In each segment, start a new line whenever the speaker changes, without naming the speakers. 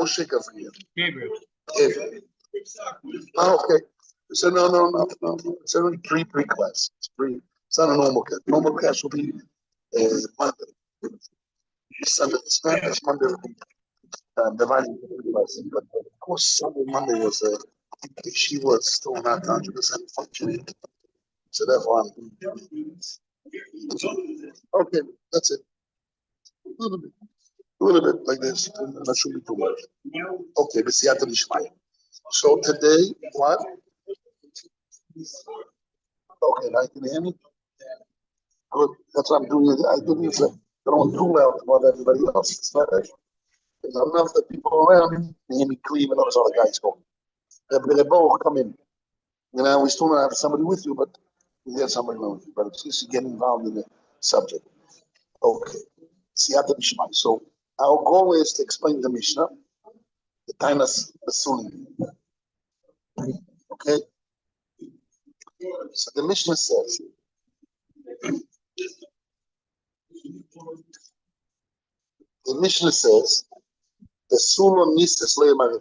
Moshe Gabriel.
Gabriel.
Oh, okay. So no. It's only pre-class. It's not a normal class. Normal class will be Monday. Sunday, Spanish Monday will be divided into 3 classes. But of course, Sunday, Monday was she was still not 100% functioning. So therefore, okay. That's it. A little bit like this. That shouldn't be too much. Okay, but see, I didn't. So today, what? Okay, now you can hear me? Good. That's what I'm doing. I didn't use it. I don't too loud about everybody else. It's not that. There's enough that people around me, they hear me clean and those other guys go. They both come in. You know, we still don't have somebody with you, but we get somebody with you. But it's just get involved in the subject. Okay. Siyata Mishmai. So our goal is to explain the Mishnah, the Tainas Basulim. Okay? So the Mishnah says, the Sulam Nisas Le'emar.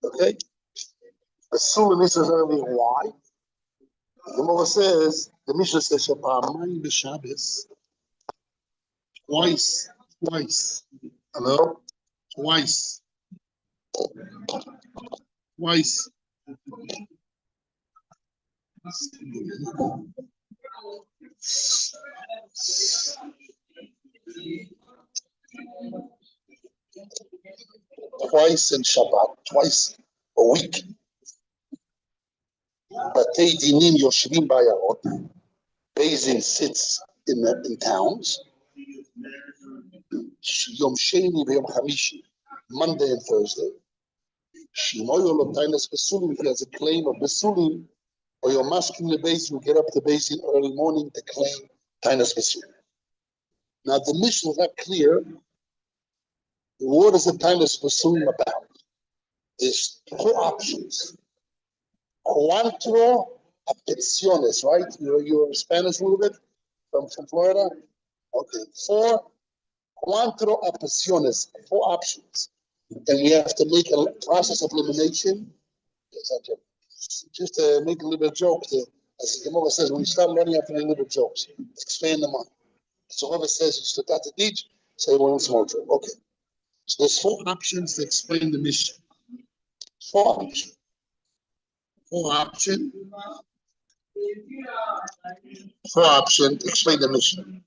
Okay? The Sulam Nisas Le'emar. Why? The Gemara says, the Mishnah says, Shapa'amayim b'Shabbos. Twice. Hello? Twice. Twice in Shabbat, twice a week. Batei dinim yoshvim bayarot. Beis sits in towns. Yom Sheni v'Yom Chamishi, Monday and Thursday. Shimoyo lo tainas besulim, if he has a claim of besulim, or you're masking the base, you get up the base in early morning to claim tainas besulim. Now the mission is not clear. What is the tainas besulim about? There's 2 options. Cuatro apeciones, right? You're Spanish a little bit from Florida? Okay, 4 cuatro apeciones, 4 options. And we have to make a process of elimination. Just to make a little bit of joke, as the Gemara says, when you start learning, you have to make little jokes. Expand the mind. So whoever says you stood at the beach, say one small joke. Okay. So there's 4 options to explain the mission. 4 options. 4 options. 4 options to explain the mission.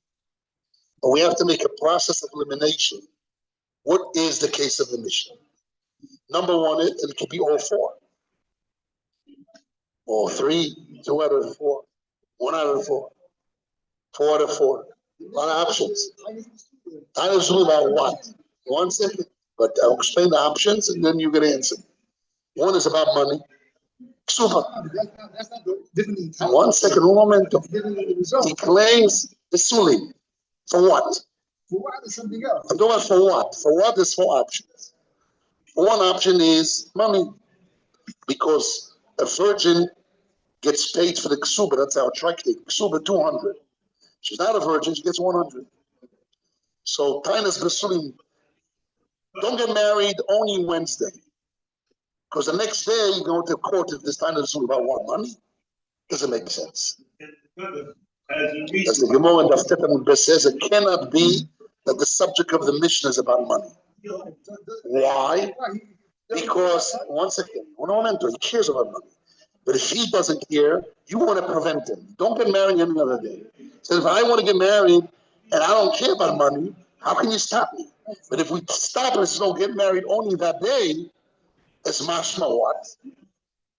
But we have to make a process of elimination. What is the case of the mission? Number 1, it could be all 4. Or 3, 2 out of 4, 1 out of 4, 4 out of 4. A lot of options. I don't know about what. 1 second. But I'll explain the options and then you get an answer. 1 is about money. Super. 1 second, un momento. He claims the sulim. For what? I'm talking about for what? For what is 4 options. 1 option is money. Because a virgin gets paid for the ksuba. That's how attractive. Ksuba 200. She's not a virgin. She gets 100. So tainas besulim. Don't get married only Wednesday. Because the next day you go to court if this tainas besulim about what? Money? Doesn't make sense. As the Gemara in Daf Tepen says, it cannot be that the subject of the mission is about money. Why? Because, 1 second, un momento, he cares about money. But if he doesn't care, you want to prevent him. Don't get married any other day. So if I want to get married and I don't care about money, how can you stop me? But if we stop and don't get married only that day, it's mashma what?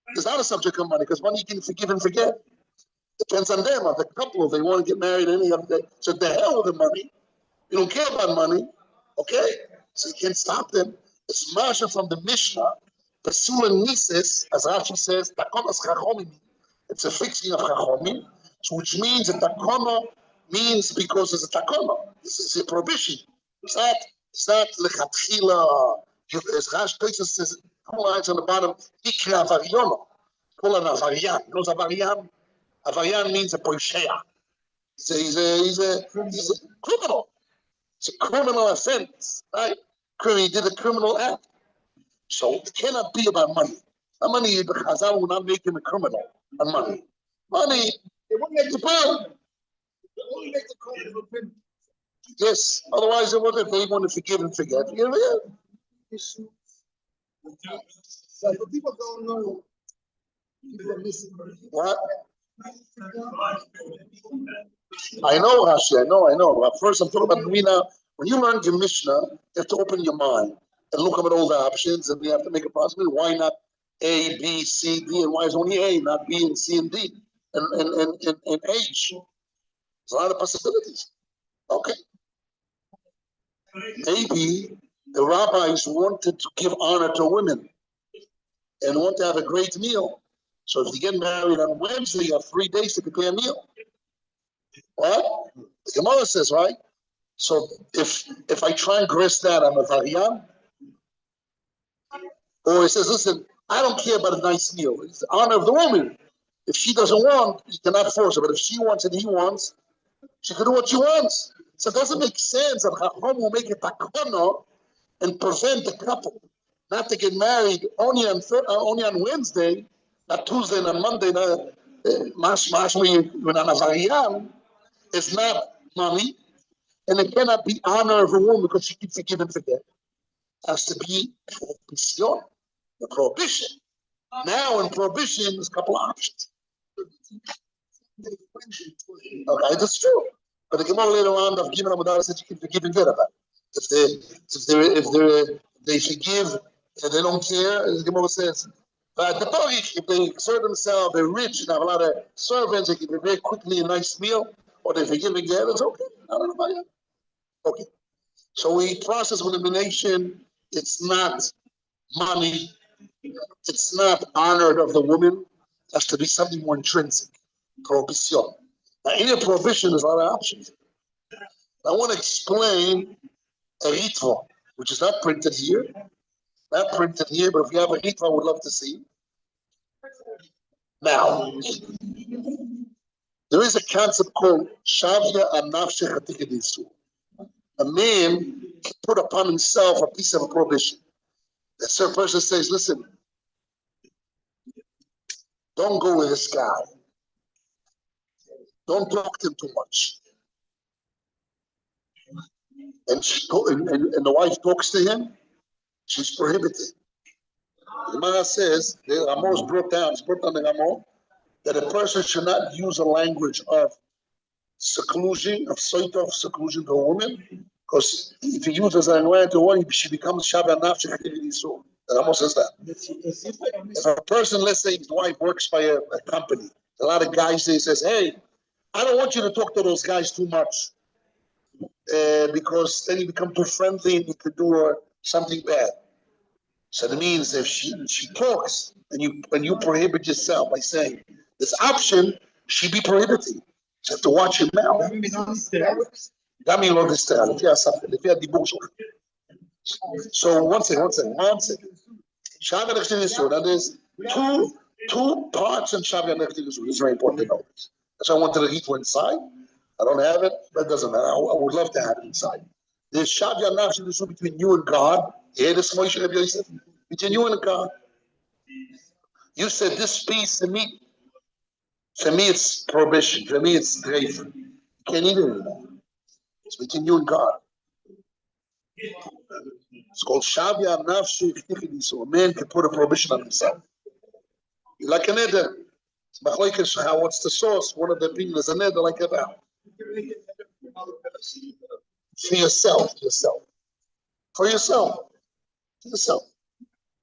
It's not a subject of money because money you can forgive and forget. Depends on them, on the couple. If they want to get married any other day, so the hell with the money. You don't care about money, okay? So you can't stop them. It's mashma from the Mishnah. The Sulam Nises, as Rashi says, takonos chachomim. It's a fixing of chachomim, which means a takono means because it's a takono. It's a prohibition. It's not lechatchila. As Rashi says, 2 lines on the bottom, ikra avariono. Call an avarian. You know what's avarian? Avarian means a poishea. He's a criminal. It's a criminal offense, right? He did a criminal act. So it cannot be about money. Money, the Chazal will not make him a criminal on money. Money, it won't make the bill. It only make the criminal. Yes, otherwise it wasn't. They want to forgive and forget. But people don't know. What? I know, Rashi. I know. But first, I'm talking about Rina. When you learn the Mishnah, you have to open your mind and look at all the options, and you have to make a possibility. Why not A, B, C, D, and why is only A, not B and C and D and H? There's a lot of possibilities. Okay. Maybe the rabbis wanted to give honor to women and want to have a great meal. So if you get married on Wednesday, you have 3 days to prepare a meal. What? The Gemara says, right? So if I try and grist that, I'm a varian. Or it says, listen, I don't care about a nice meal. It's the honor of the woman. If she doesn't want, you cannot force her. But if she wants and he wants, she can do what she wants. So it doesn't make sense that Chacham will make a takana and prevent the couple not to get married only on Wednesday, not Tuesday, not Monday, not when on a varian. It's not money, and it cannot be honor of a woman because she can forgive and forget. It has to be prohibition, the prohibition. Now in prohibition, there's a couple of options. Okay, that's true. But the Gemara later on of giving them without said you can forgive and forget about it. If they forgive and they don't care, the Gemara says, if they serve themselves, they're rich and have a lot of servants, they can be very quickly a nice meal, or they forgive and get it's okay. I don't know about you. Okay. So we process with elimination. It's not money. It's not honored of the woman. It has to be something more intrinsic. Prohibition. Now, in a prohibition, there's a lot of options. I want to explain a ritva, which is not printed here. Not printed here, but if you have a ritva, I would love to see. Now, there is a concept called Shavya Anafshe Chatikadisu. A man can put upon himself a piece of a prohibition. A certain person says, listen, don't go with this guy. Don't talk to him too much. And the wife talks to him, she's prohibited. The Gemara says, the Ramo is brought down the Ramo, that a person should not use a language of seclusion, of seclusion to a woman, because if he uses a language to a woman, she becomes Shabbat Nafshik. The Ramo says that. If a person, let's say his wife works by a company, a lot of guys, they says, hey, I don't want you to talk to those guys too much. Because then you become too friendly and you could do something bad. So that means if she talks and you prohibit yourself by saying this option, she be prohibited. You have to watch your mouth. So one second. Now there's two parts in Shavya Nechtivizu. It's very important to know this. So I wanted to eat one inside. I don't have it, but it doesn't matter. I would love to have it inside. There's Shavya Nechtivizu between you and God. Here, this Moshe Rabbi Yosef, between you and God. You said this piece to me. For me, it's prohibition. For me, it's dreif. You can't eat it anymore. It's between you and God. It's called Shavya Nafshi. So a man can put a prohibition on himself. Like a neder. What's the source? One of the opinions is a neder like a vow. For yourself. For yourself.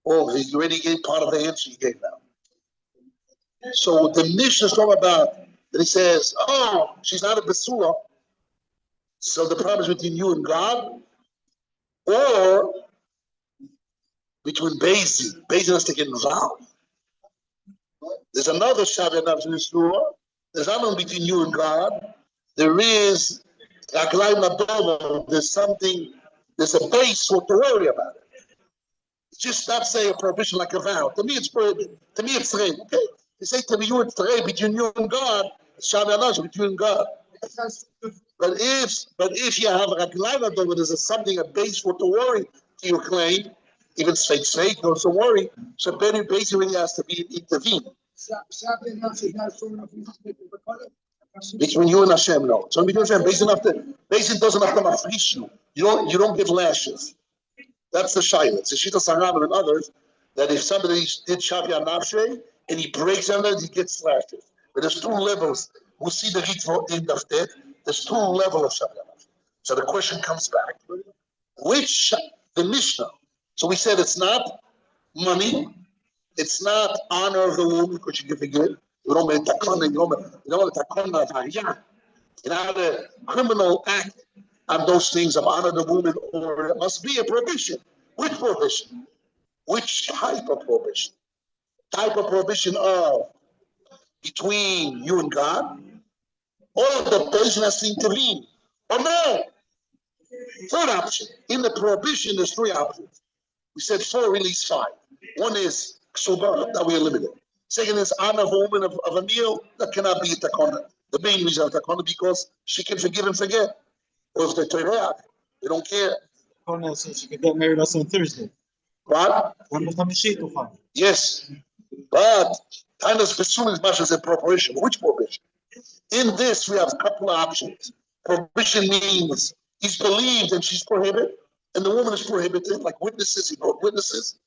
Oh, he already gave part of the answer he gave now. So the Mishnah is talking about that he says, oh, she's not a Basura. So the problem is between you and God, or between Beis. Beis has to get involved. There's another Shavya Nafshi. There's not only between you and God. There is there's something, there's a base what to worry about it. Just not say a prohibition like a vow. To me, it's prohibited. To me, it's rein. Okay? They say to me, you it's rein between you and God. Shavya Nafshi between you and God. But if you have a raglaim, there's something, a base for to worry to your claim, even Sveik, don't so worry. So basically has to be intervened. Between you and Hashem, no. So between Hashem, Basin doesn't have to mafresh you. You don't get lashes. That's the shayla. It's the Shita Sahanim and others that if somebody did Shavya Nafshe and he breaks under it, he gets lashes. But there's two levels. We'll see the Ritva in the death. There's two levels of Shavya Nafshe. So the question comes back. Which the Mishnah? So we said it's not money, it's not honor of the woman because you can forgive. You don't make takana, you don't takana. You know, the criminal act on those things of honor the woman, or it must be a prohibition. Which prohibition? Which type of prohibition? Type of prohibition of between you and God, or the person has to intervene, or no? Third option. In the prohibition, there's three options. We said 4, release 5. One is ksuba, that we eliminate. Second is honor of a woman of a meal, that cannot be a takana. The main reason of takana because she can forgive and forget. Or if they're Torah, they don't care.
So she can get married us on Thursday.
What? Yes. But kind of as soon as much as a prohibition. Which prohibition? In this, we have a couple of options. Prohibition means he's believed and she's prohibited, and the woman is prohibited, like witnesses, he brought witnesses,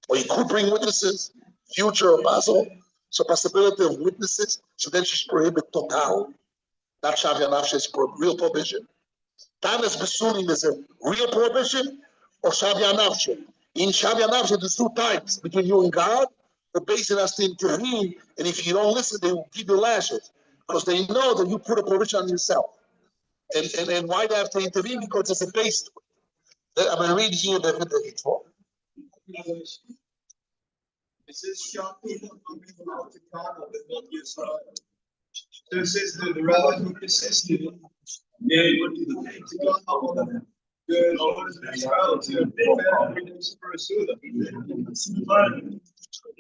or he could bring witnesses, future or possible. So possibility of witnesses, so then she's prohibited total. Not Shavya Nafshe, it's real prohibition. Tanas Besulim is a real prohibition, or Shavya Nafshe. In Shavya Nafshe, there's two types between you and God. The basin has to intervene, and if you don't listen, they will give you lashes because they know that you put a prohibition on yourself. And why they have to intervene? Because it's a base. I'm going to read here the Hitva.
So it says that the rabbi who persisted,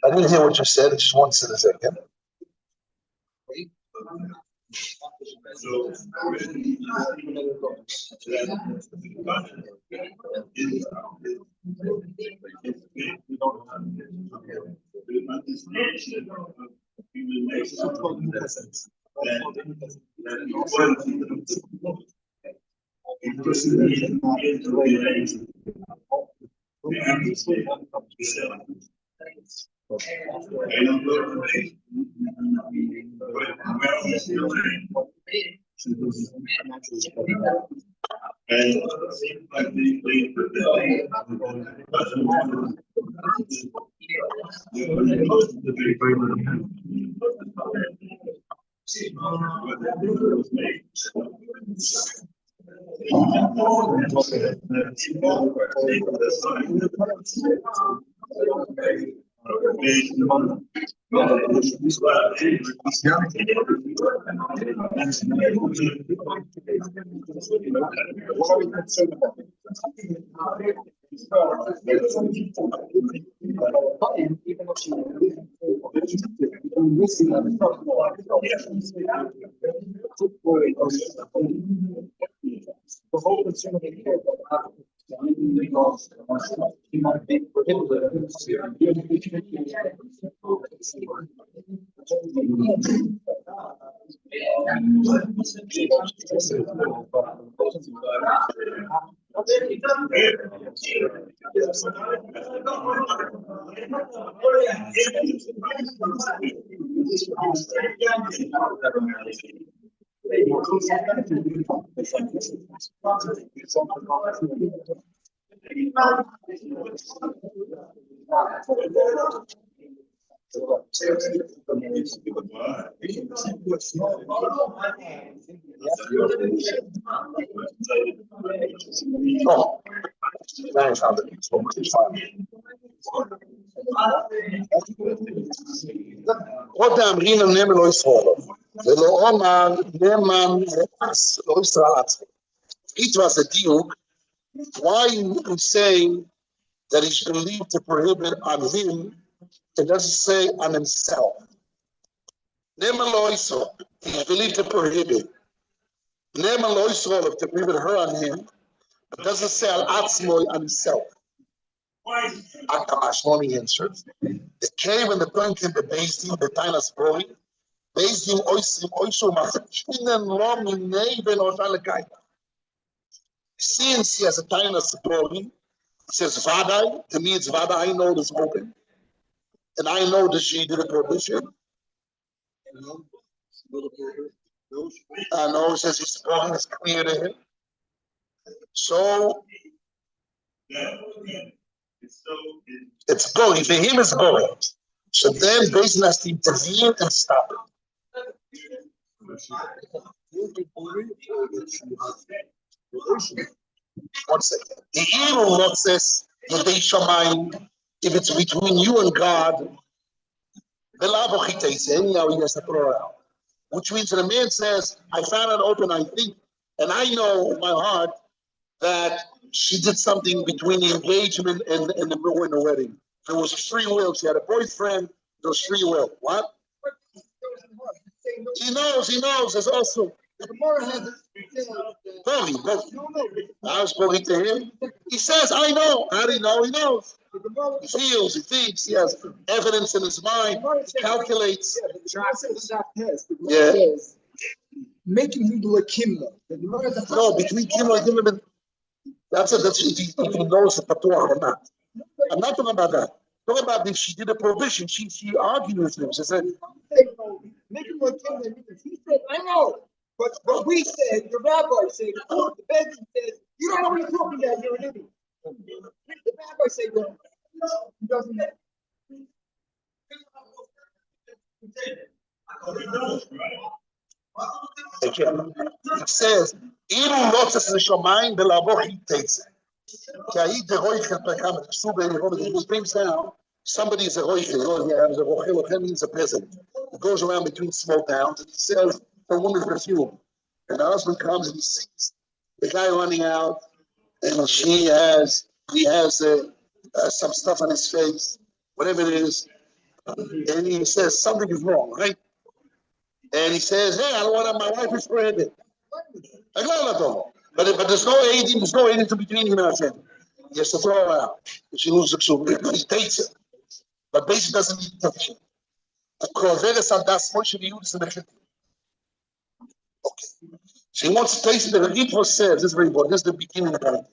I didn't hear what you said. Just one sentence again.
The whole concern of the care
עוד האמרים נאמן לא ישראל ולא אומר נאמן לא ישראל עצמו. It was a diuk. Why you saying that he's believed to prohibit on him, it doesn't say on himself. Naaman lo Yisrael, he's believed to prohibit. Naaman lo Yisrael, to prohibit her on him, it doesn't say al atzmoi on himself. Akamashmoni answers. The cave and the tongue can be based in the Tainas Broli, based in Oisu Machinen Rom in Neben or Talakai. Since he has a Tainas Broli, he says Vadai, to me it's Vadai, I know this open. And I know that she did a prohibition. I know it says his Broli is clear to him. So it's going. For him, it's going. So then, Basin has to intervene and stop it. One second. The evil Lord says, if it's between you and God, anyhow, he has to throw it out. Which means that a man says, I found it open, I think, and I know in my heart that she did something between the engagement and the wedding. There was free will. She had a boyfriend. There was free will. What? He knows. There's also. Bogey. I was spoken to him. He says, I know. How do you know? He knows. He feels, he thinks, he has evidence in his mind, he calculates. Yeah.
Making him do a kimla.
No, between kimla and kimla, that's if he knows the patois or not. I'm not talking about that. I'm talking about if she did a prohibition, she argued with him. She said,
Make him do a kimla because he said, I know. But we said, the rabbi said, the Bedouin says, you don't know what you're talking about, you're an idiot. The rabbi said, no, he doesn't know.
Again, it says, even Lotus is Shomain, the Lavochi takes it. It brings down somebody is a roichel means a peasant. He goes around between small towns and he sells a woman's perfume. And the husband comes and he sees the guy running out, and he has some stuff on his face, whatever it is, and he says something is wrong, right? And he says, hey, I don't want to, my wife is pregnant. But there's no aiding to between him and Hashem. He has to throw her out. She loses the ksuba. He takes it. But basically doesn't need to think. Okay. So he wants to place it. The Ritva says, this is very important, this is the beginning of it.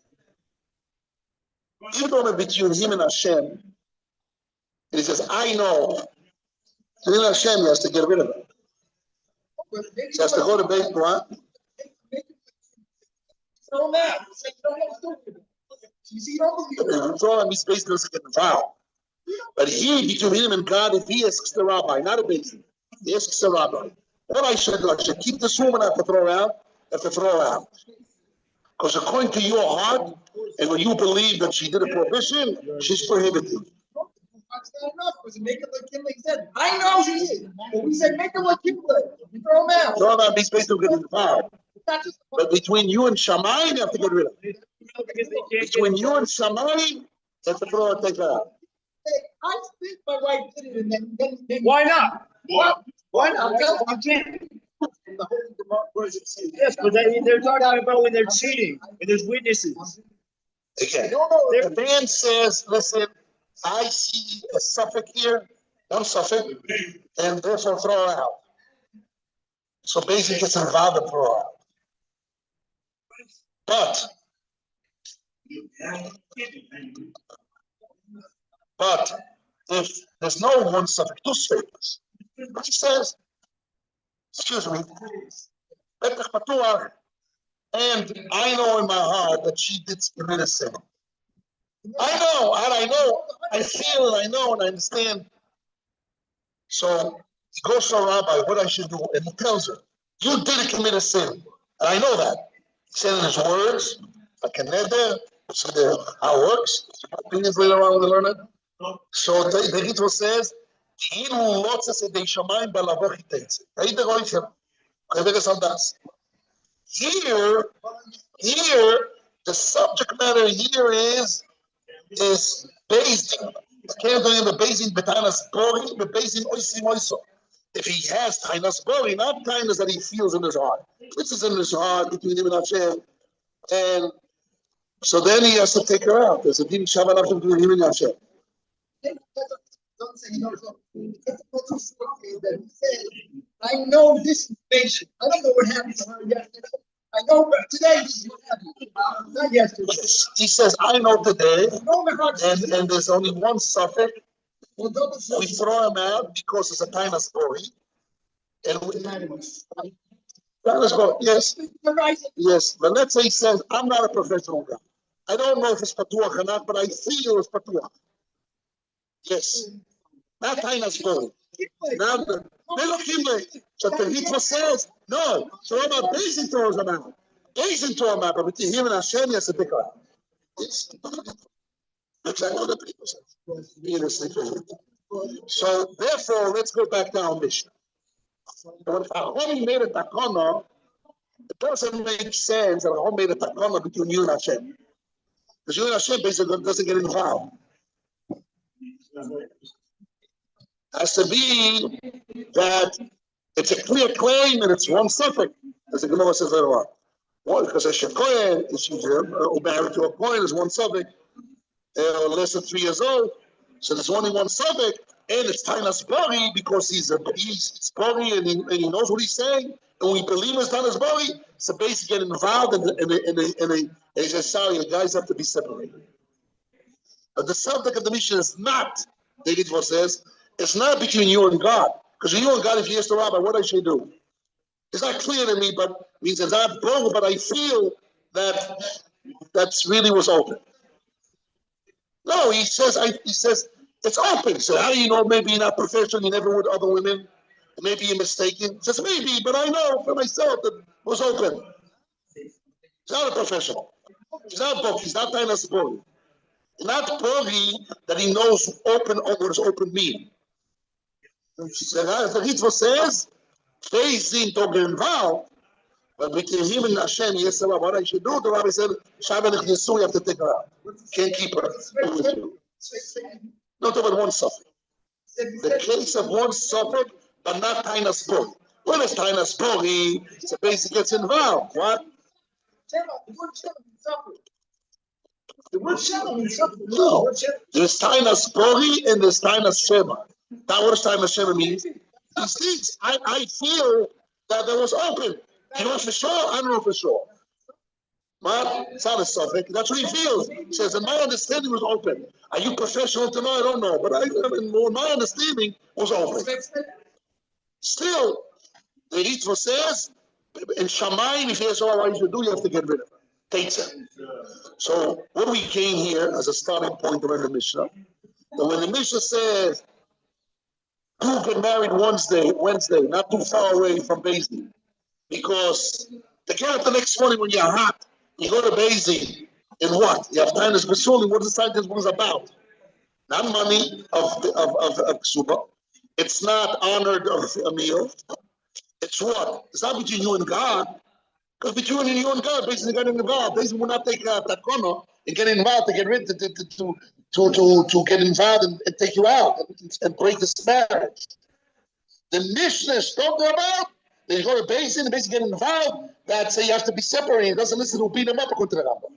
Even though between him and Hashem, and he says, I know. So then Hashem has to get rid of it. He has to go to bed, what?
So now, you see, you don't believe
it's all on his base doesn't get involved. But he, between him and God, if he asks the rabbi, not a basin, he asks the rabbi, what I should do, I should keep this woman, I have to throw her out, Because according to your heart, and when you believe that she did a prohibition, she's prohibited.
That's not enough, because make it like Kimberly said. I know she is. But we said make it like Kimberly. You throw him out.
Throw him out, he's basically getting involved. But between you and Shammai, you have to get rid of it. Between you and Shammai, you have to throw it, take her out.
I think my wife did it, and then
Why not?
why not?
You can't. Yes, but they're talking about when they're cheating, when there's witnesses.
Again, the man says, listen, I see a suffix here, one suffix, and therefore throw her out. So basically it's involved in throw her out. But if there's no one suffix, two suffixes, he says, excuse me, and I know in my heart that she did commit a sin. I know, I feel and I know and I understand. So he goes to a rabbi, what I should do, and he tells her, you did commit a sin. And I know that. He said in his words, like a neder, how it works. Opinions later on when they learn it. So the Ritva says, here, the subject matter here is based in the basing betanas bori, the basing oisim oiso. If he has tainas bori, not tainas that he feels in his heart. This is in his heart between him and Hashem. And So then he has to take her out. There's a din shavanach between him and Hashem.
Don't say no. I know this information. I don't know what happened to her yesterday. I know, but today this is what happened. Not yesterday.
He says, I know today, and there's only one suffix. We throw him out because it's a kind of story. And let's go. Yes. Yes. But let's say he says, I'm not a professional guy. I don't know if it's patuach or not, but I feel it's patuach. Yes. Not kind of story. Now, so the Hitler says, no. So about Beis throws him out. Beis throws him out, but between him and Hashem, he has to pick her out. Yes. That's what other people say. So therefore, let's go back to our mission. When Chacham made a takana, it doesn't make sense that Chacham made a takana between you and Hashem. Because you and Hashem basically doesn't get involved. Has to be that it's a clear claim and it's one suffix. As the Gemara says later on. Why? Because a shekohen is married to a kohen is one suffix, less than 3 years old. So there's only one suffix, and it's Tainas Bari because he's Bari and he knows what he's saying, and we believe it's Tainas Bari. So basically, get involved and he says, sorry, the guys have to be separated. But the subject of the mission is not, David says, it's not between you and God. Because you and God, if you ask the rabbi, what I should do? It's not clear to me, but it means it's not broken, but I feel that that's really was open. No, he says it's open. So how do you know maybe you're not professional, you never with other women? Maybe you're mistaken. Just maybe, but I know for myself that it was open. He's not a professional. He's not book. He's not Tainas Bori. He's not Bori that he knows open what does open mean. The Ritva says, Beis don't get involved, but between him and Hashem, he said, what I should do? The rabbi said, Shabbat Yesu, you have to take her out. Can't keep her. Not over one suffix. The case of one suffix, but not Tainas Bori. When it's Tainas Bori, so basically gets involved. What?
The word Shema means something.
No. There's Tainas Bori and there's Tainas Shema. Now, what does Tainas Shema mean? These things, I feel that there was open. You know for sure? I don't know for sure. But it's not a suffix. That's what he feels. He says, and my understanding was open. Are you professional to know? I don't know. But my understanding was open. Still, the Ritva says, in Shamayim, if you ask what you should do, you have to get rid of her. Teitza. So, what do we gain here as a starting point in the Mishnah? That when the Mishnah says, two get married Wednesday, not too far away from Beis Din. Because to get up the next morning when you're hot, you go to Beis Din, and what? You have Tainas Basuli. What is the Tainas Basuli about? Not money of Ksuba. It's not honored of a meal. It's what? It's not between you and God. Because between you and God, basically getting involved. Basically will not take Takona and get involved to get rid to get involved and take you out and break this marriage. The Mishnah is talking about they go to Beis Din and basically get involved. That say you have to be separated. He doesn't listen to beat them up according to the Rambam.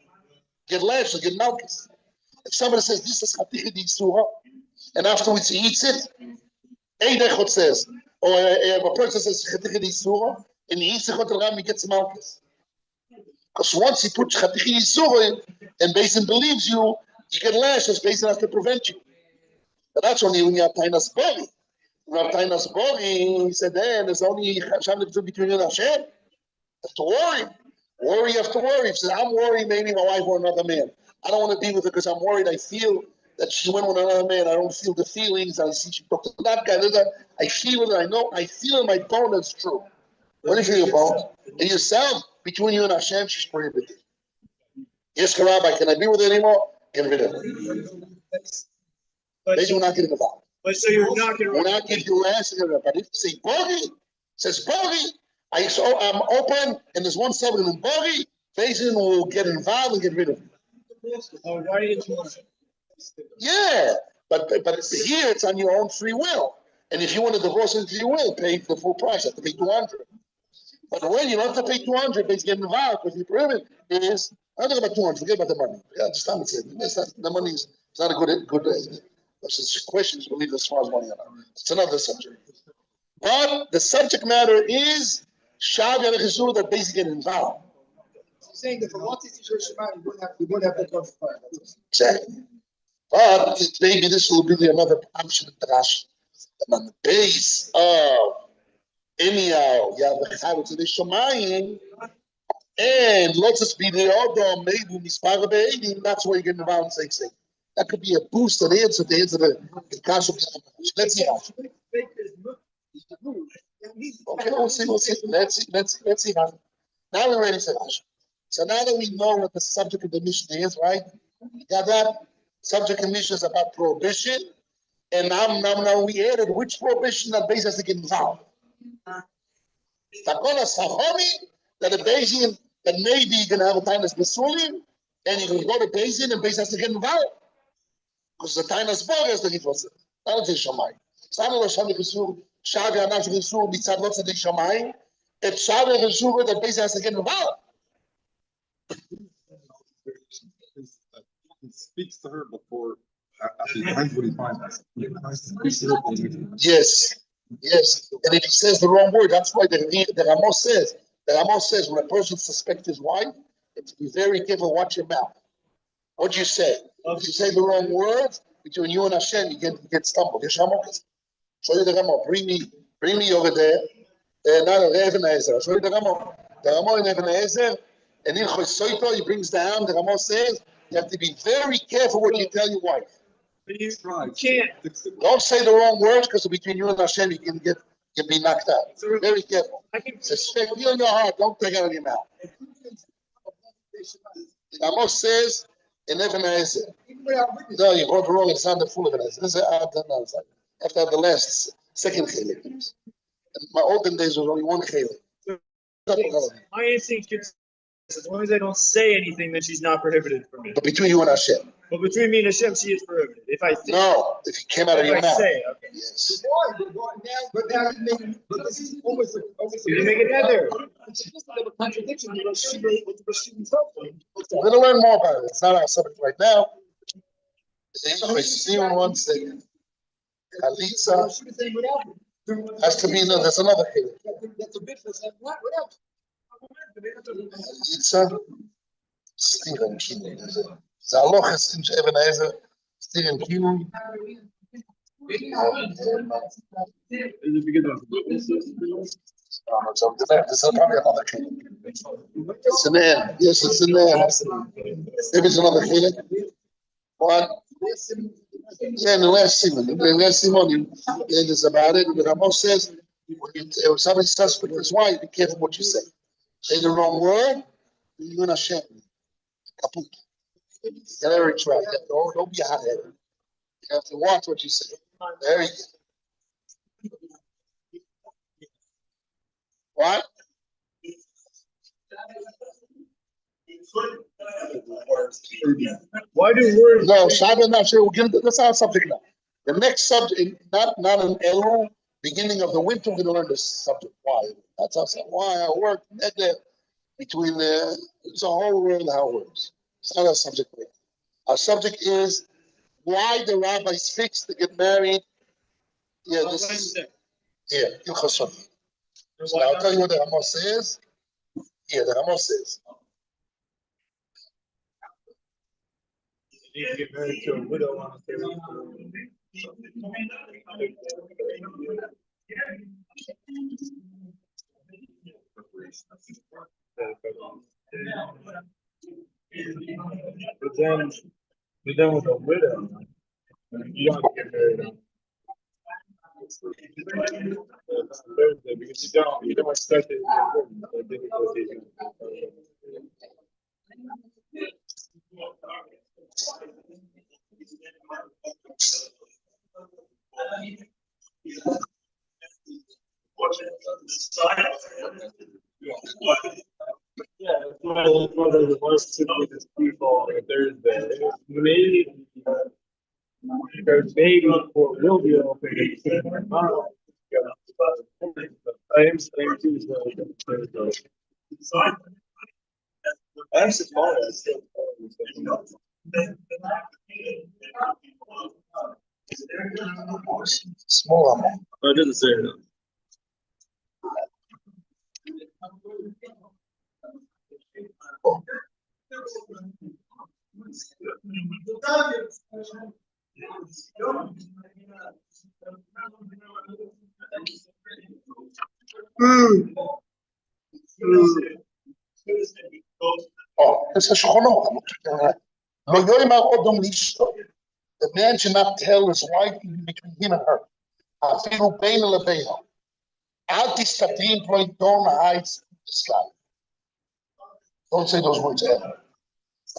Get lashed, get malchus. If somebody says this is Chatichi D'Isura, and afterwards he eats it, Eidechot says, or a person says Chatichi D'Isura, and he eats it, he gets malchus. Because once he puts Chatichi D'Isura and Beis Din believes you get lashed, as Beis Din has to prevent you. But that's only when you have Tainas Bori. Tainas Bori, he said, there's only Hashem between you and Hashem. You have to worry. You have to worry. He said, I'm worried maybe my wife or another man. I don't want to be with her because I'm worried. I feel that she went with another man. I don't feel the feelings. I see she talked to that guy. I feel it. I know. I feel in my bone that's true. What do you feel your bone? In yourself, between you and Hashem, she's prohibited. Yes, Rabbi, can I be with her anymore? Get rid of her. Maybe we're not getting involved.
But so you're not going to.
We're not giving you answer, but if you say Bogi, says Bogi, I'm open, and there's one subject in Bogi, Beis Din will get involved and get rid of him.
Why do you want it?
Yeah, but here it's on your own free will. And if you want to divorce into your will, pay the full price. You have to pay $200. But when you don't have to pay 200, they get involved because the prohibited is, I'm talking about 200, forget about the money. Yeah, just time it's the money is not a good question is believe as far as money or not. It's another subject. But the subject matter is Shav and Chizur that basically get involved.
Saying that for what is your Shema, you won't have to confirm.
Exactly. But maybe this will be another option in Rashi. And on the base of anyhow, you have the Chavetz of the Shemayim, and let's just be the other maybe Mispar Be'edim, that's where you get involved in saying. That could be a boost and answer to answer the concept. Let's see how. Okay, we'll see. Let's see how. Now we're ready for Rashi. So now that we know what the subject of the Mishnah is, right? You got that? Subject of the Mishnah is about prohibition. And now we added which prohibition that base has to get involved. Takona Sahami, that a Bayesian that maybe you're gonna have a time as Besulim, and you can go to Bayesian and base has to get involved. Because the time as Bog has to get involved. That is Shamai. Samuel Shami Besur, Shavi Anash Besur, Mitzad lots of the Shamai. If Shavi Besur, the base has to get involved.
He speaks to her before, at the end when he finds us.
Yes. And if he says the wrong word, that's why the Ramos says when a person suspects his wife, it's be very careful, watch your mouth. What you say. If you say the wrong words, between you and Hashem, you get stumbled. Show you the Ramo. Bring me over there. Not a Even HaEzer. Show you the Ramo. The Ramo in Even HaEzer, and in Chosoito, he brings down, the Ramo says, you have to be very careful what you tell your wife.
You can't.
Don't say the wrong words because between you and Hashem, you can be knocked out. Very careful. Suspect you in your heart. Don't take it out of your mouth. Amos says in Even HaEzer. No, you brought wrong. It's not the full Even HaEzer. This is after the last second chelik. In my olden days, there was only one chelik.
My instinct is as long as I don't say anything, then she's not prohibited for me.
But between you and Hashem.
But between me and Hashem, she is prohibited. If I think,
if it came out of your mouth.
Say, okay.
Yes.
But this is almost
You make it nether.
It's just a contradiction with Rashi.
We're going to learn more about it. It's not our subject right now. See in 1 second. Alisa has to be there's another thing.
That's a business. What else?
Alisa, Stephen King. Zalochas in Even HaEzer, Stephen King. This is probably another king. It's an end. Yes, it's an end. Maybe it's another king. What? Yeah, in the last Simon, is about it. The Ramos says, when somebody suspect is why, be careful what you say. Say the wrong word, you're in Hashem. Kaput. Get very trapped. Don't be hot-headed. You have to watch what you say. Very good. What?
Why do words?
No, Shabbat not sure. We'll get into that's our subject now. The next subject, not an Elul, beginning of the winter, we're going to learn this subject. Why? That's our subject. Why I work between it's a whole world how it works. It's not our subject. Our subject is why the rabbis fixed to get married. Yeah, this is Ilchasson. So I'll tell you what the Ramos says. Yeah, the Ramos says.
You need to get married to a widow on a but then with a widow, you want to get married on Thursday because you don't expect it to be difficult. Yeah, it's one of the worst situations people on Thursday. Maybe because maybe for will be open. I'm surprised.
Small amount.
I didn't say that.
Oh, this is Shchono. The man should not tell his wife between him and her. Don't say those words ever.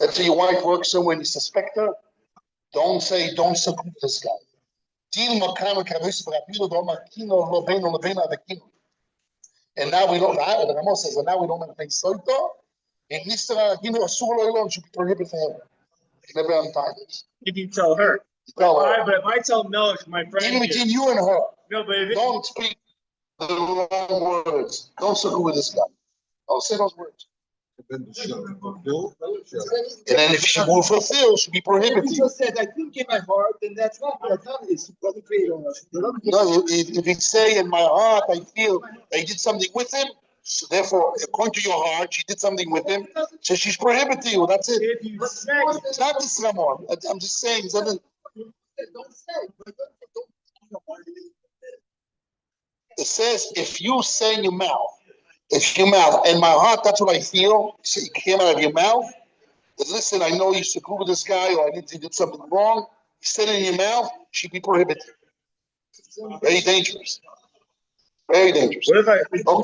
Let's say your wife works somewhere and you suspect her. Don't say, don't seclude this guy. And now we don't, the Ramos says, and now we don't have things soito. And Mr. Agino Asur should be prohibited for him. He never untied this.
If you tell her.
Tell her.
But if I tell Melch, my friend.
Even between you and her.
No, but if
Don't speak the wrong words. Don't circle with this guy. I'll say those words. And then if she will fulfill, she'll be prohibited.
He just said, I think in my heart, then that's not it's doesn't create a.
No, if you say in my heart, I feel I did something with him, so therefore, according to your heart, she did something with him, so she's prohibited you. That's it.
if you say
It's not this Ramon. I'm just saying something.
Don't say.
It says if you say in your mouth, in my heart, that's what I feel. So it came out of your mouth. But listen, I know you seclude with this guy, or I did something wrong. You said it in your mouth, she'd be prohibited. Very dangerous. Very dangerous.
What if I?
Okay.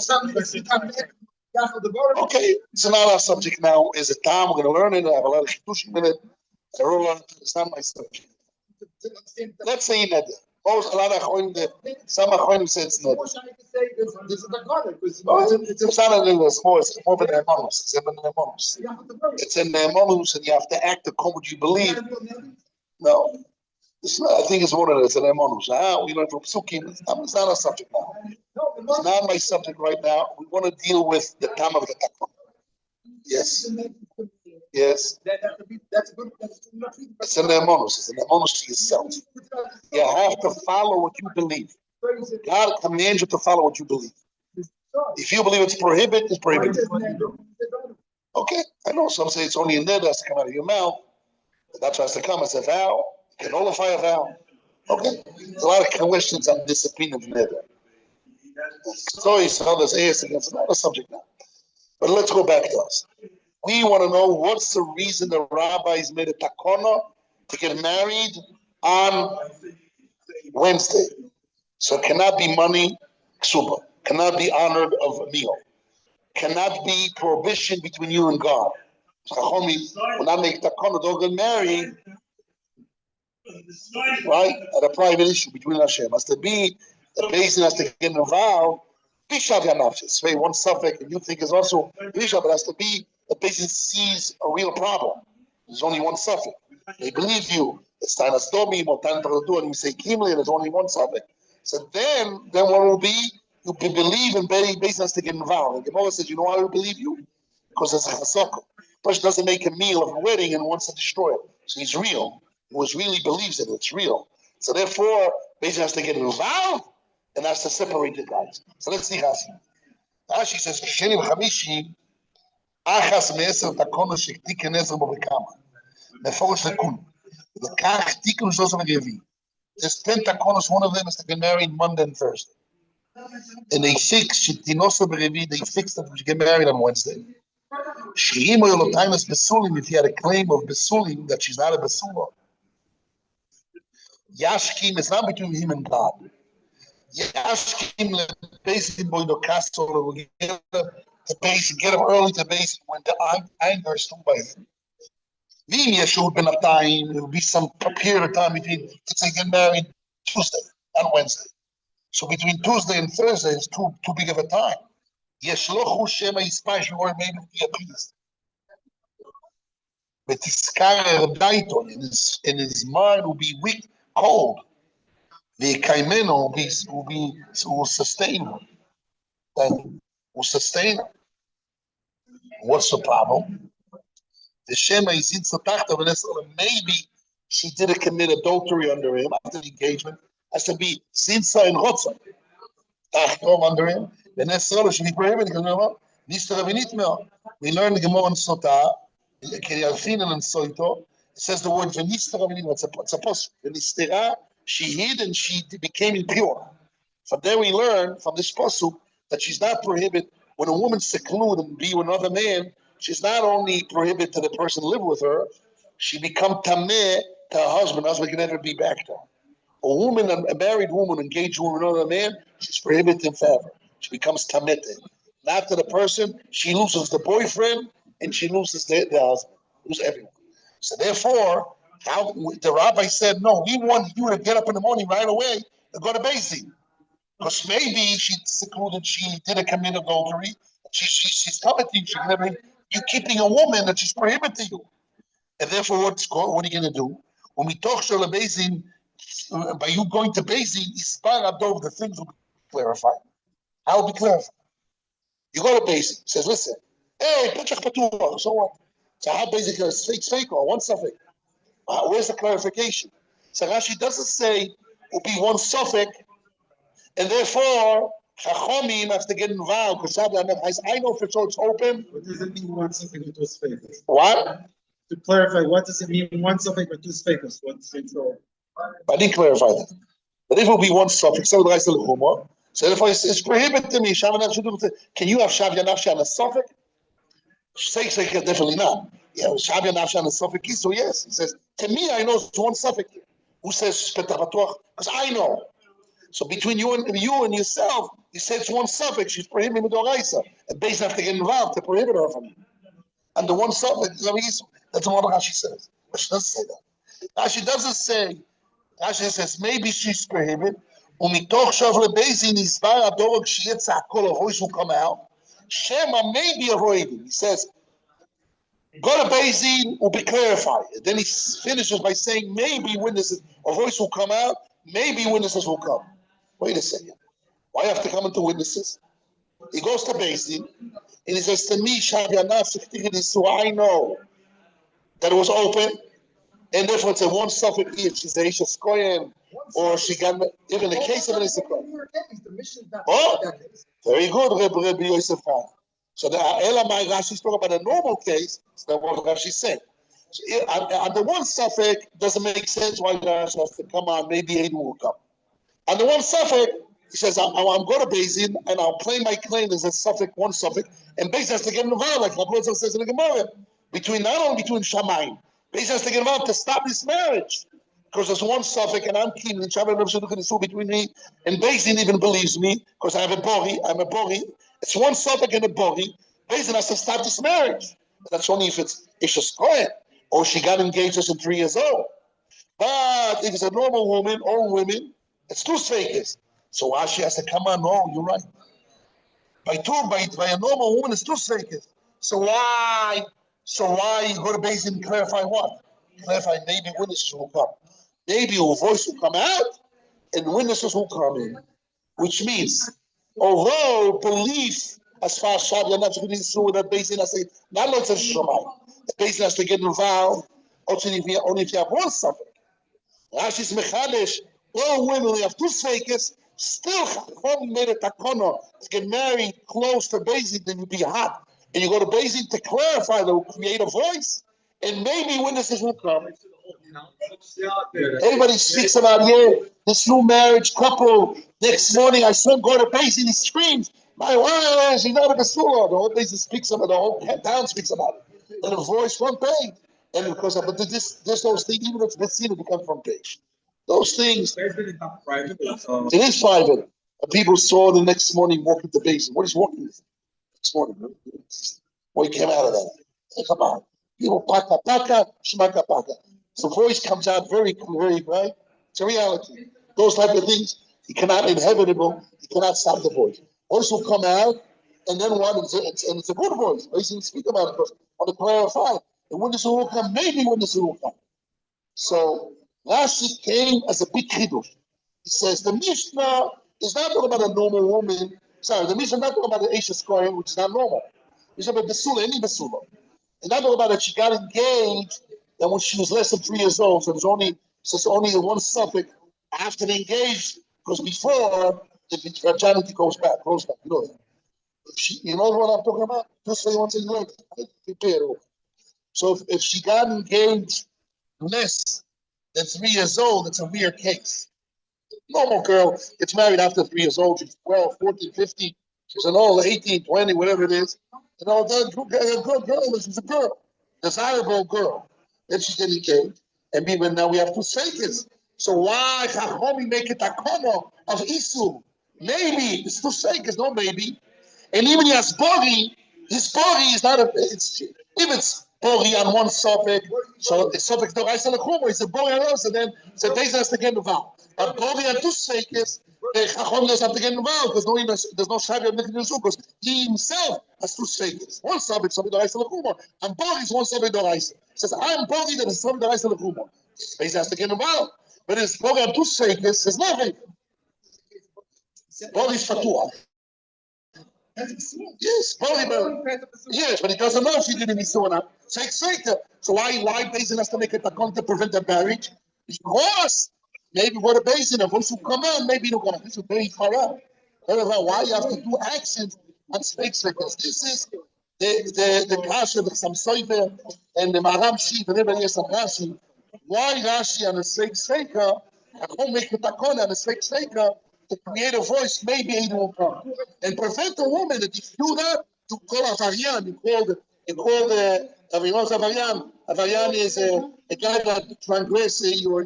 Okay, so now our subject now is a time we're going to learn it. I have a lot of shiddushim in it. It's not my subject. Let's say in that. Most a lot of some Achronim say it's not.
This is the corner because
It's not in English. It's more of an emonus. It's in the emonus. It's in the emonus, and you have to act according to what you believe. No, it's not, I think it's what it is. An emonus. We learn from Psukim. It's not our subject now. It's not my subject right now. We want to deal with the time of the takon. Yes. Yes.
That's good.
It's an emonus. It's an emonus to yourself. You have to follow what you believe. God commands you to follow what you believe. If you believe it's prohibited, it's prohibited. Okay, I know some say it's only in there that has to come out of your mouth. That's what has to come as a vow. You can nullify a vow. Okay, there's a lot of questions on this opinion of neder. So it's others against another subject now. But let's go back to us. We want to know what's the reason the rabbis made a takona to get married on Wednesday. So it cannot be money, ksuba, cannot be honored of a meal, cannot be prohibition between you and God. Chachomi will not make takona, don't get married, right? At a private issue between Hashem. Has to be, the basin has to get involved. Bishav Yanafis, say one suffix, and you think is also Bishav, but has to be, the basin sees a real problem. There's only one suffix. They believe you. It's Tanas Domim or Tanas Taradu, and you say Kimli, there's only one suffix. So then what will be? You believe and basin has to get involved. And Gemara says, you know why we believe you? Because it's a chasaka. Person doesn't make a meal of a wedding and wants to destroy it. So he's real. He really believes it. It's real. So therefore, basin has to get involved and has to separate the guys. So let's see Rashi. Rashi says, Sheni v'chamishi, achas me'eser takono shektiken ezer bo bekama. Meforish lekun. Lekach tikun shosam revi. There's 10 takonos. One of them is to get married Monday and Thursday. And they fix shetinoso berevi. They fix that we get married on Wednesday. She'imo yolotainas besulim. If you had a claim of besulim that she's not a besula, yashkim is not between him and God. Yashkim basically boy the castle the base get up early to base when the anger is still by him. It will be some period of time between, let's say, get married Tuesday and Wednesday. So between Tuesday and Thursday is too big of a time. Yeshlochu Shema Yispash, or maybe be appeased. But in his mind will be weak, cold. The kaimeno will sustain her. Then will sustain her. What's the problem? The Shema is in Satachta, maybe she didn't commit adultery under him after the engagement. Has to be Sinsa and Rotza. Tachtom under him. The Nesrolo should be prohibited. We learned the Gemara in Sotah, Kirialfinen and Soito. It says the word Venistera Ravinit. It's a post. Venistera, she hid and she became impure. From there we learn from this posuk that she's not prohibited when a woman seclude and be with another man. She's not only prohibited to the person live with her, she become tameh to her husband. Her husband can never be back to her. A married woman engaged with another man, she's prohibited in favor. She becomes tameh. Not to the person, she loses the boyfriend and she loses the husband, loses everyone. So therefore, how the rabbi said, no, we want you to get up in the morning right away and go to Beis Din. Because maybe she secluded, she didn't commit adultery. She's coveting, you're keeping a woman that she's prohibited you. And therefore, what are you going to do? When we talk Shal Beis Din, by you going to Beis Din, the things will be clarified. How will be clarified? You go to Beis Din, says, listen, hey, Petach Patuach, so what? So how basically it's fake or one suffix? Where's the clarification? So Rashi doesn't say it will be one suffix, and therefore Chachomim have to get involved because I know for sure it's open.
What does it mean one suffix with two spaces?
What?
To clarify, what does it mean one suffix with two spaces? What's it so?
I didn't clarify that. But if it will be one suffix, so therefore it's prohibited to me. Can you have Shav Yanafshi on a suffix? Say definitely not. Yeah, Shav Yanafshi on a suffix, so yes. He says, to me, I know it's one suffix. Who says Petach? Because I know. So between you and yourself, you say it's one suffix. She's prohibited with Oraisa. And Beis have to get involved to prohibit her from it. And the one suffix, that's what Rashi says. But she doesn't say that. Rashi doesn't say. Rashi says maybe she's prohibited. Umitoch shav leBeis Din isbar adorog sheyetza kol, a voice will come out. Shema may be avoided. He says, go to Beis Din will be clarified. And then he finishes by saying maybe witnesses, a voice will come out. Maybe witnesses will come. Wait a second. Why have to come into witnesses? He goes to Beis Din and he says to me, so I know that it was open, and therefore it's a one suffix if she's a Isha Skoyen, or she got even the case of an Isha Oh, very good, Rabbi Yosef. So the Elamai Rashi spoke about a normal case, so that's what Rashi said. So, on the one suffix doesn't make sense why Rashi has to come on, maybe Aiden will come. On the one suffix, he says, I'm going to Beis Din and I'll play my claim as a suffix, one suffix, and Beis has to get involved, like Rabbi says in the Gemara, not only between Shamayim. Beis has to get involved to stop this marriage. Because there's one suffix and I'm keen, and Shabbat Rav Shidduch is between me, and Beis Din even believes me, because I have I'm a bori. It's one suffix and a bori. Beis Din has to stop this marriage. But that's only if it's Isha Skoyen, or she got engaged as 3 years old. But if it's a normal woman, all women, it's two sveikes. So Rashi has to come on. No, you're right. By a normal woman, it's two sveikes. So why you go to Beis Din and clarify what? Clarify maybe witnesses will come. Maybe a voice will come out and witnesses will come in. Which means, although belief as far as Shabbat Yanaf that Beis Din has to not lots of Shemai. The Beis Din has to get involved only if you have one suffix. Rashi's Mechadesh, all women, we have two sveikes, still Chacham made a takono to get married close to Beis Din, then you'd be hot. And you go to Beis Din to clarify, to create a voice, and maybe witnesses will come. Everybody speaks about, this new marriage couple, next morning I saw him go to Beis Din, he screams, my wife, she's not a Basura. The whole Beis Din speaks about it, the whole town speaks about it. And a voice front page. And because there's those things, even if it's seen, it becomes front page. Those things. It is private. And people saw the next morning walking to Beis Din. What is walking next morning? Well, he came out of that. Hey, come on. People paka, shmaka paka. So voice comes out very, very, right? It's a reality. Those type of things, you cannot inevitable, you cannot stop the voice. Voice will come out, and then what? It's a good voice. I didn't speak about it because I want to clarify. The witnesses will come, maybe witnesses will come. So Rashi came as a big chidush. It says the Mishnah is not talking about a normal woman. Sorry, the Mishnah is not talking about the Ashes Kohen, which is not normal. It's about Basula, any Basula. It's not talking about that she got engaged and when she was less than 3 years old. So there's only one suffix after the engaged, because before the virginity goes back. You know that. You know what I'm talking about? Just so you want to learn. Prepare. So if she got engaged less than 3 years old, it's a weird case. Normal girl gets married after 3 years old. She's 12, 14, 15. She's an old 18, 20, whatever it is. You know, that good girl is a girl, desirable girl. Then she get engaged. And even now we have two sakers. So why Chachami make it a comma of Isu? Maybe it's two sakers, no maybe. And even he has body, his body is not a. If it's body on one suffix, so the suffix no Raisa Lechuma, it's a body on us, and then so they has to get involved. But body on two sakers, Chacham doesn't have to get involved because there's no Shabbat because he himself has two sakers. One suffix, something the Raisa Lechuma, and body is one suffix the Raisa. Says I'm body that is something the Raisa Lechuma. They has to get involved. But his body on two sakers is nothing. Body is fatua. Yes, but he doesn't know if she did any sooner. So why Basin has to make it a con to prevent the marriage? Because maybe what a Basin, if once you come on, maybe you're gonna be very far out. Why you have to do actions on snakes like this? This is the kasha, the Samsoiver, and the Maram Sheep, and everybody has some Rashi. Why Rashi on a snake shaker? I won't make it a con on a snake shaker. To create a voice, maybe it will come. And prevent a woman that if you do that, to call a Avarian, you call the Avarian. Avarian is a guy that transgresses your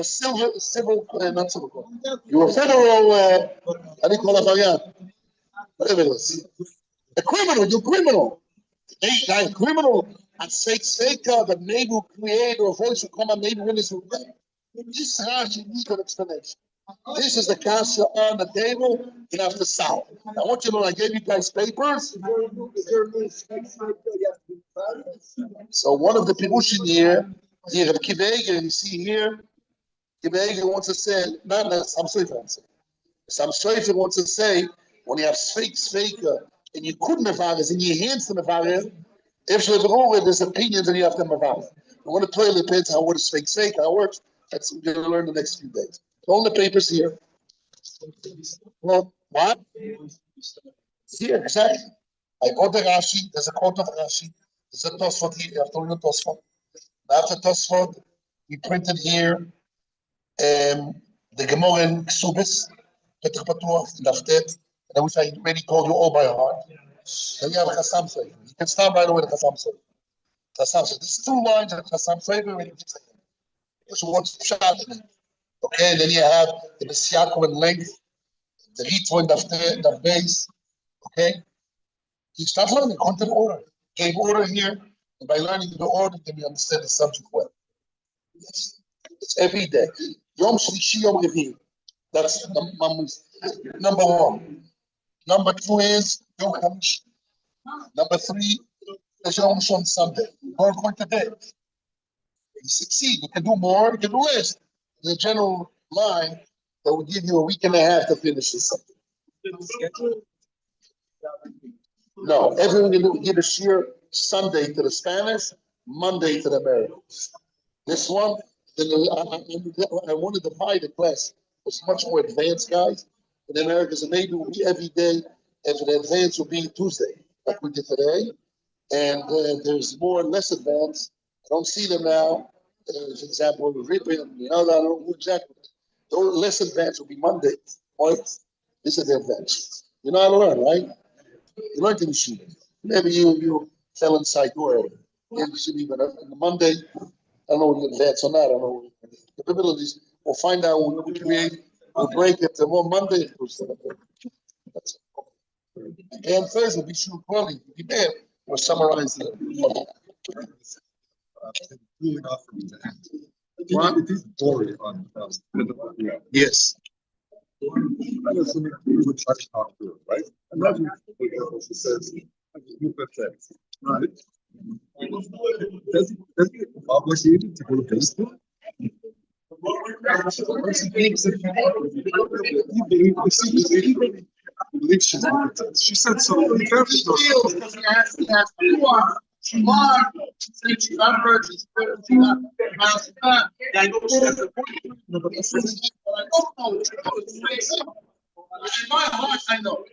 civil, not civil, your federal, how do you call Avarian? Whatever it is. A criminal, you're criminal. A criminal, and say, that maybe will create a voice will come and maybe witness will come. This has unique explanation. This is the kasha on the table. You have to solve. I want you to know I gave you guys papers. So one of the pirushim here, the Kivega, you see here, Kivega wants to say, not Sam Soifer wants to say. Sam Soifer wants to say, when you have faker, and you couldn't have in your hands to Mavaris, if there's opinions and you have to Mavaris. I want to play the pins, how what is fake, how it works. That's what we're going to learn the next few days. All the papers here. Well, what? Here, exactly. I got the Rashi. There's a quote of Rashi. There's a Tosfot here. I've told you Tosfot. After Tosfot, we printed here the Gemara in Ksubis, Petach Patuach, Laftet, and I wish I already told you all by heart. Then you have Chassam Sefer. You can start right away with Chassam Sefer. Chassam Sefer. There's 2 lines of Chassam Sefer when you keep saying. So what's shot in it? Okay, and then you have the Besiakum in length, the Ritvo in the base. Okay? You start learning content order. Gave order here, and by learning the order, then you understand the subject well. Yes. It's every day. Yom Shlishi, Yom Revi. That's number 1. Number 2 is Yom Hamish. Number 3 is Yom Shon Sunday. We're going today. You succeed. You can do more, you can do less. The general line that will give you a week and a half to finish this. No, everyone will give a sheer Sunday to the Spanish, Monday to the Americans. This one, then I want to divide the class. It's much more advanced guys in the Americans, and maybe it will be every day, and the advanced will be Tuesday, like we did today. And there's more and less advanced. I don't see them now. For example, Ripping, I don't know who exactly. The less advanced will be Monday. Right? This is the advanced. You know how to learn, right? You learn to machine. Maybe you fell inside door. You should even on Monday. I don't know what you advance or not. I don't know the capabilities. We'll find out when we create. We'll break it to more Monday. That's it. And Thursday, be sure quality. Be there. We'll summarize the.
Really not for me to answer. It is boring on yes. I'm assuming you would try to talk to it, right? Imagine she says, right? Does it get obligated to go to Facebook? believe she's impotent. She said so. Be
He
careful.
feels because he has two arms. One, since she's not a virgin, she's not I know she has a point. But I don't know. In my heart, I know.